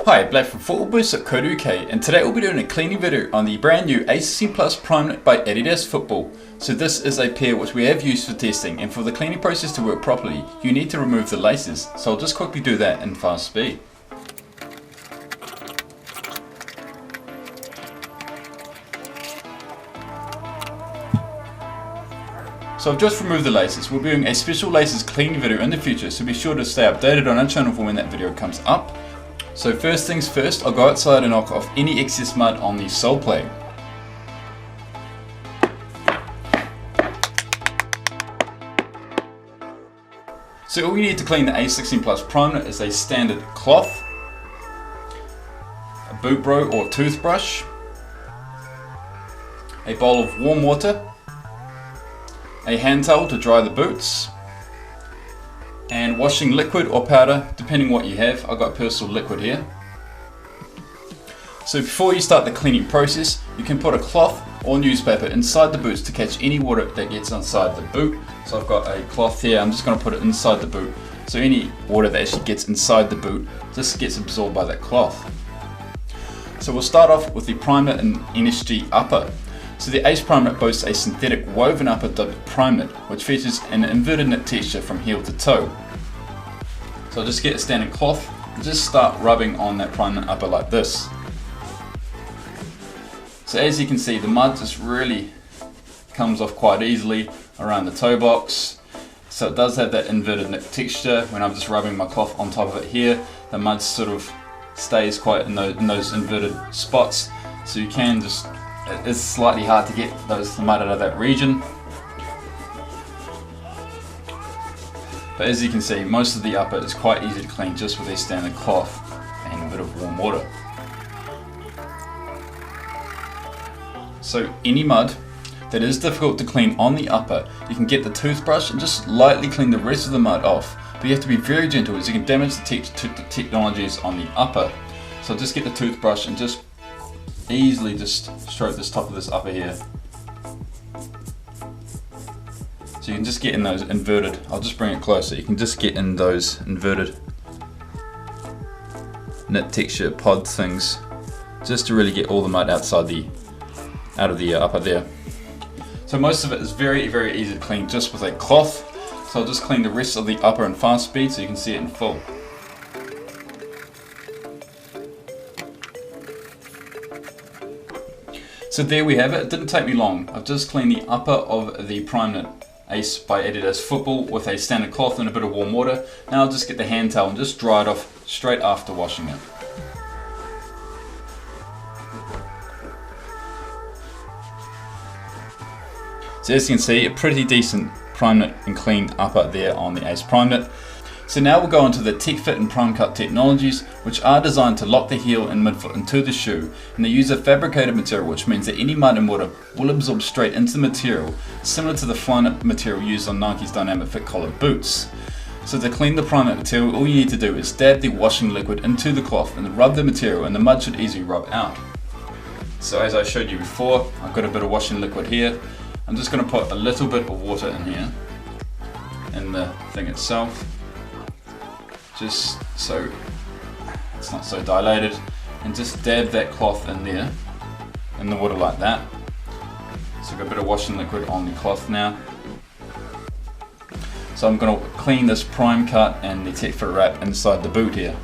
Hi, Black from footballboost.co.uk, and today we'll be doing a cleaning video on the brand new ACE16 Plus Primeknit by Adidas Football. So this is a pair which we have used for testing, and for the cleaning process to work properly, you need to remove the laces. So I'll just quickly do that in fast speed. So I've just removed the laces. We'll be doing a special laces cleaning video in the future, so be sure to stay updated on our channel for when that video comes up. So first things first, I'll go outside and knock off any excess mud on the sole plate. So all you need to clean the ACE16 Plus Primeknit is a standard cloth, a boot bro or toothbrush, a bowl of warm water, a hand towel to dry the boots, and washing liquid or powder, depending what you have. I've got personal liquid here. So before you start the cleaning process, you can put a cloth or newspaper inside the boots to catch any water that gets inside the boot. So I've got a cloth here, I'm just going to put it inside the boot. So any water that actually gets inside the boot just gets absorbed by that cloth. So we'll start off with the Primeknit and NSG upper. So the ACE Primeknit boasts a synthetic woven upper dubbed Primeknit, which features an inverted knit texture from heel to toe. So I'll just get a standard cloth and just start rubbing on that Primeknit upper like this. So as you can see, the mud just really comes off quite easily around the toe box. So it does have that inverted knit texture. When I'm just rubbing my cloth on top of it here, the mud sort of stays quite in those inverted spots. So you can just, it is slightly hard to get the mud out of that region. But as you can see, most of the upper is quite easy to clean just with a standard cloth and a bit of warm water. So any mud that is difficult to clean on the upper, you can get the toothbrush and just lightly clean the rest of the mud off. But you have to be very gentle as you can damage the technologies on the upper. So just get the toothbrush and just easily just stroke this top of this upper here. So you can just get in those inverted, I'll just bring it closer, you can just get in those inverted knit texture pod things just to really get all the mud out of the upper there. So most of it is very easy to clean just with a cloth. So I'll just clean the rest of the upper in fast speed so you can see it in full. So there we have it. It didn't take me long. I've just cleaned the upper of the Primeknit ACE by Adidas Football with a standard cloth and a bit of warm water. Now I'll just get the hand towel and just dry it off straight after washing it. So as you can see, a pretty decent Primeknit and clean upper there on the ACE Primeknit. So now we'll go on to the TechFit and PrimeCut technologies, which are designed to lock the heel and midfoot into the shoe, and they use a fabricated material, which means that any mud and water will absorb straight into the material, similar to the Flyknit material used on Nike's Dynamic Fit collared boots. So to clean the Primeknit material, all you need to do is dab the washing liquid into the cloth and rub the material, and the mud should easily rub out. So as I showed you before, I've got a bit of washing liquid here. I'm just going to put a little bit of water in here, in the thing itself, just so it's not so dilated, and just dab that cloth in there, in the water like that. So I've got a bit of washing liquid on the cloth now. So I'm going to clean this Primeknit and the TechFit wrap inside the boot here.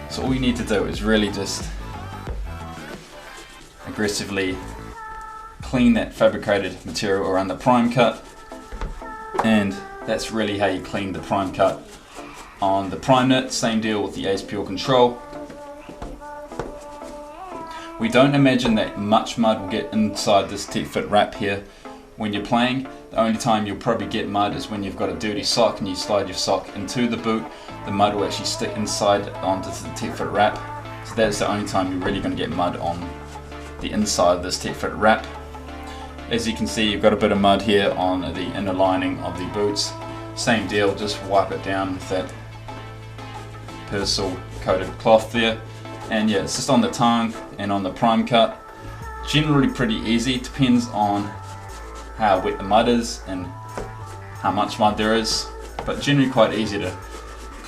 So all you need to do is really just aggressively clean that fabricated material around the Primeknit, and that's really how you clean the Primeknit on the Primeknit. Same deal with the ACE Pure Control. We don't imagine that much mud will get inside this TechFit wrap here when you're playing. The only time you'll probably get mud is when you've got a dirty sock and you slide your sock into the boot. The mud will actually stick inside onto the TechFit wrap. So that's the only time you're really going to get mud on the inside of this TechFit wrap. As you can see, you've got a bit of mud here on the inner lining of the boots. Same deal, just wipe it down with that Persil coated cloth there. And yeah, it's just on the tongue and on the Primeknit. Generally pretty easy, depends on how wet the mud is and how much mud there is, but generally quite easy to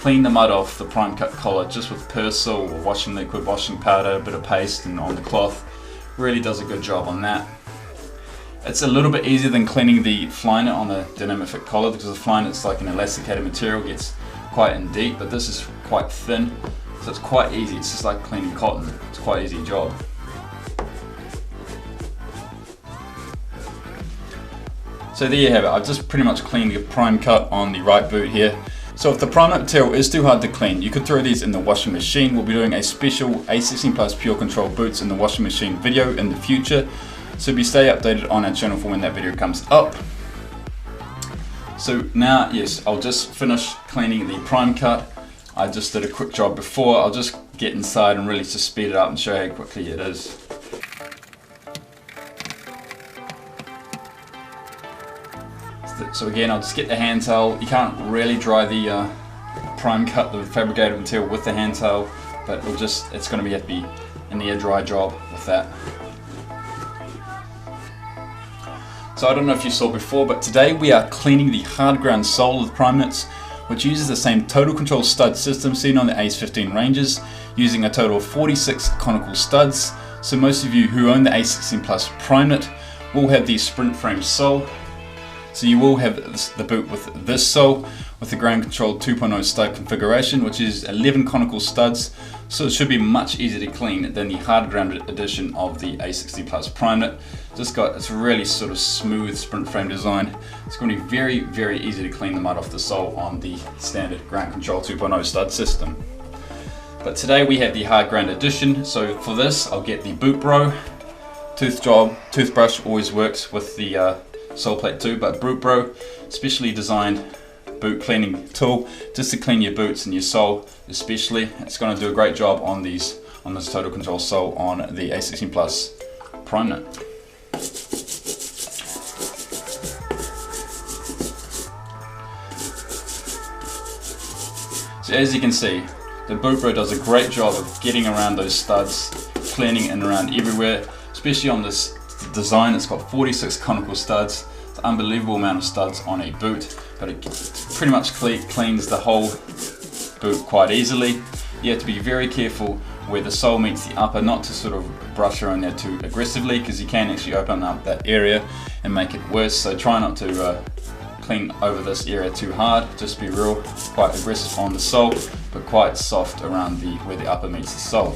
clean the mud off the prime cut collar just with Persil or washing liquid, washing powder, a bit of paste and on the cloth. Really does a good job on that. It's a little bit easier than cleaning the Flyknit on the dynamic fit collar, because the Flyknit's like an elasticated material, gets quite in deep, but this is quite thin, so it's quite easy. It's just like cleaning cotton. It's quite an easy job. So there you have it. I've just pretty much cleaned the prime cut on the right boot here. So if the Primeknit material is too hard to clean, you could throw these in the washing machine. We'll be doing a special ACE16 Plus Pure Control boots in the washing machine video in the future. So stay updated on our channel for when that video comes up. So now, yes, I'll just finish cleaning the prime cut. I just did a quick job before. I'll just get inside and really just speed it up and show you how quickly it is. So again, I'll just get the hand towel. You can't really dry the prime cut, the fabricated material, with the hand towel, but it's going to have to be an air dry job with that. So I don't know if you saw before, but today we are cleaning the hard ground sole of the Primeknits, which uses the same total control stud system seen on the ACE15 ranges, using a total of 46 conical studs. So most of you who own the ACE16 Plus Primeknit will have the sprint frame sole. So you will have the boot with this sole, with the ground control 2.0 stud configuration, which is 11 conical studs. So it should be much easier to clean than the hard ground edition of the ACE16 Plus Primeknit. It's really sort of smooth sprint frame design. It's going to be very, very easy to clean the mud off the sole on the standard ground control 2.0 stud system. But today we have the hard ground edition. So for this, I'll get the boot bro. Toothbrush always works with the sole plate too, but Boot Bro, specially designed boot cleaning tool just to clean your boots and your sole especially. It's going to do a great job on this total control sole on the ACE16 Plus Primeknit. So as you can see, the Boot Bro does a great job of getting around those studs, cleaning and around everywhere, especially on this design. It's got 46 conical studs. It's an unbelievable amount of studs on a boot, but it pretty much cleans the whole boot quite easily. You have to be very careful where the sole meets the upper, not to sort of brush around there too aggressively, because you can actually open up that area and make it worse. So try not to clean over this area too hard. Just be quite aggressive on the sole, but quite soft around where the upper meets the sole.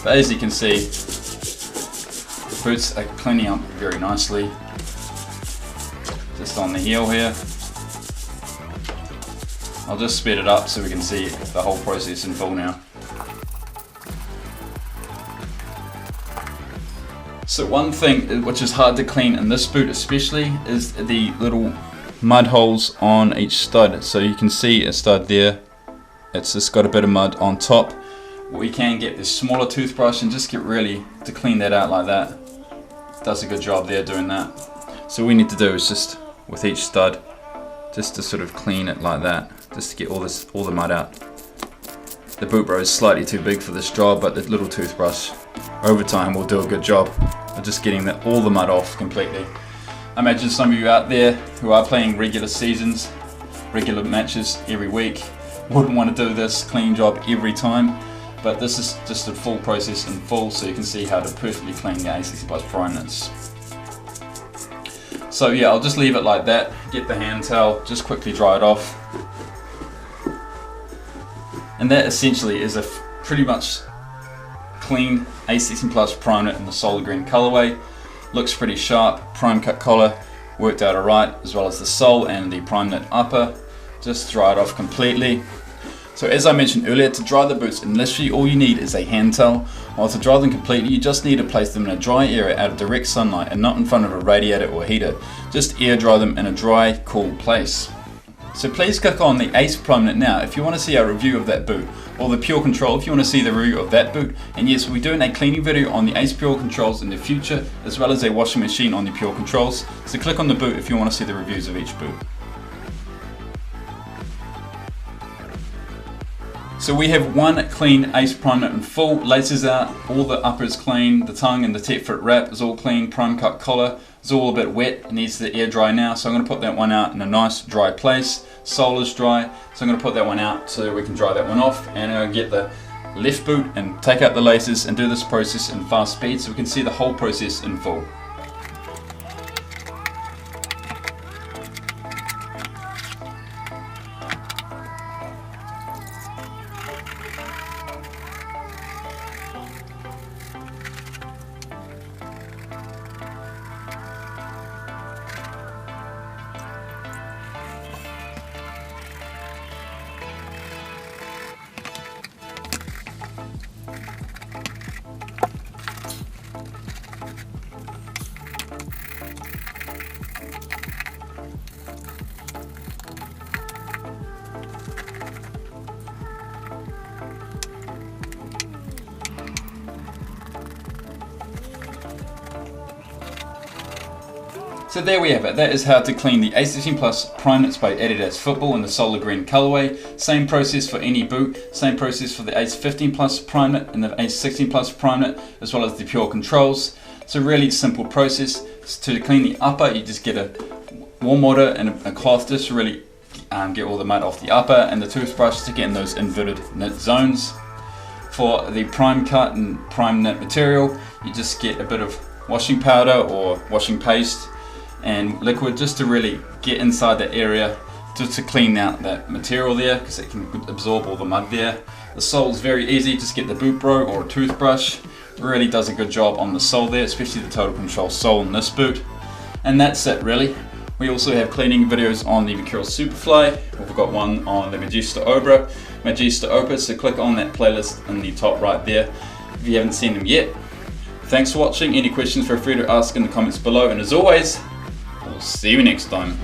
But as you can see, boots are cleaning up very nicely. Just on the heel here. I'll just speed it up so we can see the whole process in full now. So one thing which is hard to clean in this boot especially is the little mud holes on each stud. So you can see a stud there, it's just got a bit of mud on top. We can get this smaller toothbrush and just get really to clean that out like that. Does a good job there doing that. So what we need to do is just with each stud, just to sort of clean it like that, just to get all the mud out. The Boot Bro is slightly too big for this job, but the little toothbrush over time will do a good job of just getting all the mud off completely. I imagine some of you out there who are playing regular seasons, regular matches every week, wouldn't want to do this clean job every time. But this is just a full process in full, so you can see how to perfectly clean the ACE16 Plus Primeknits. So yeah, I'll just leave it like that, get the hand towel, just quickly dry it off. And that essentially is a pretty much clean ACE16 Plus Primeknit in the solid green colorway. Looks pretty sharp, prime cut collar, worked out alright, as well as the sole and the Primeknit upper. Just dry it off completely. So as I mentioned earlier, to dry the boots, initially all you need is a hand towel. While to dry them completely, you just need to place them in a dry area out of direct sunlight and not in front of a radiator or heater. Just air dry them in a dry, cool place. So please click on the ACE Primeknit now if you want to see a review of that boot, or the Pure Control if you want to see the review of that boot. And yes, we'll be doing a cleaning video on the ACE Pure Controls in the future, as well as a washing machine on the Pure Controls. So click on the boot if you want to see the reviews of each boot. So we have one clean ACE Primeknit in full, laces out, all the uppers clean, the tongue and the tech fit wrap is all clean, prime cut collar, It's all a bit wet, it needs to air dry now, so I'm going to put that one out in a nice dry place. Sole is dry, so I'm going to put that one out so we can dry that one off, and I'm going to get the left boot and take out the laces and do this process in fast speed so we can see the whole process in full. So there we have it, that is how to clean the ACE16 Plus Primeknits by Adidas Football in the Solar Green colorway. Same process for any boot, same process for the ACE15 Plus Primeknit and the ACE16 Plus Primeknit, as well as the Pure Controls. So really simple process. To clean the upper, you just get a warm water and a cloth just to really get all the mud off the upper, and the toothbrush to get in those inverted knit zones. For the prime cut and prime knit material, you just get a bit of washing powder or washing paste and liquid just to really get inside the area, just to clean out that material there, because it can absorb all the mud there. The sole is very easy, just get the boot bro or a toothbrush. It really does a good job on the sole there, especially the Total Control sole in this boot. And that's it really. We also have cleaning videos on the Mercurial Superfly. We've got one on the Magista Opus, so click on that playlist in the top right there if you haven't seen them yet. Thanks for watching. Any questions, feel free to ask in the comments below, and as always, we'll see you next time.